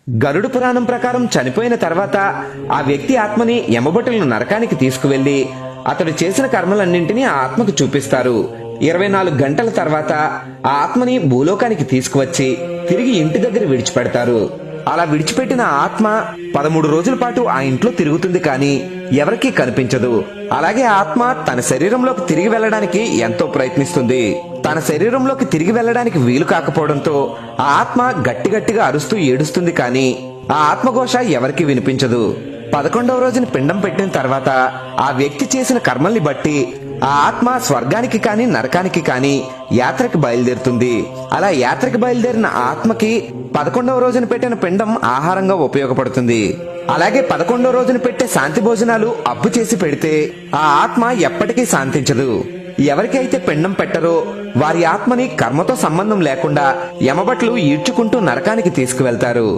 గరుడ పురాణం ప్రకారం చనిపోయిన తర్వాత ఆ వ్యక్తి ఆత్మని యమభటులను నరకానికి తీసుకువెళ్లి అతడు చేసిన కర్మలన్నింటినీ ఆ ఆత్మకు చూపిస్తారు. 24 గంటల తర్వాత ఆ ఆత్మని భూలోకానికి తీసుకువచ్చి తిరిగి ఇంటి దగ్గర విడిచిపెడతారు. అలా విడిచిపెట్టిన ఆత్మ 13 రోజుల పాటు ఆ ఇంట్లో తిరుగుతుంది, కానీ ఎవరికీ కనిపించదు. అలాగే ఆత్మ తన శరీరంలోకి తిరిగి వెళ్లడానికి ఎంతో ప్రయత్నిస్తుంది. తన శరీరంలోకి తిరిగి వెళ్లడానికి వీలు కాకపోవడంతో ఆ ఆత్మ గట్టిగట్టిగా అరుస్తూ ఏడుస్తుంది, కానీ ఆ ఆత్మఘోష ఎవరికీ వినిపించదు. 11వ రోజున పిండం పెట్టిన తర్వాత ఆ వ్యక్తి చేసిన కర్మల్ని బట్టి ఆ ఆత్మ స్వర్గానికి కాని నరకానికి కాని యాత్రకి బయలుదేరుతుంది. అలా యాత్రకి బయలుదేరిన ఆత్మకి 11వ రోజున పెట్టిన పిండం ఆహారంగా ఉపయోగపడుతుంది. అలాగే 11వ రోజున పెట్టే శాంతి భోజనాలు అప్పు చేసి పెడితే ఆ ఆత్మ ఎప్పటికీ శాంతించదు. ఎవరికైతే పిండం పెట్టరో వారి ఆత్మని కర్మతో సంబంధం లేకుండా యమభట్లు ఈడ్చుకుంటూ నరకానికి తీసుకువెళ్తారు.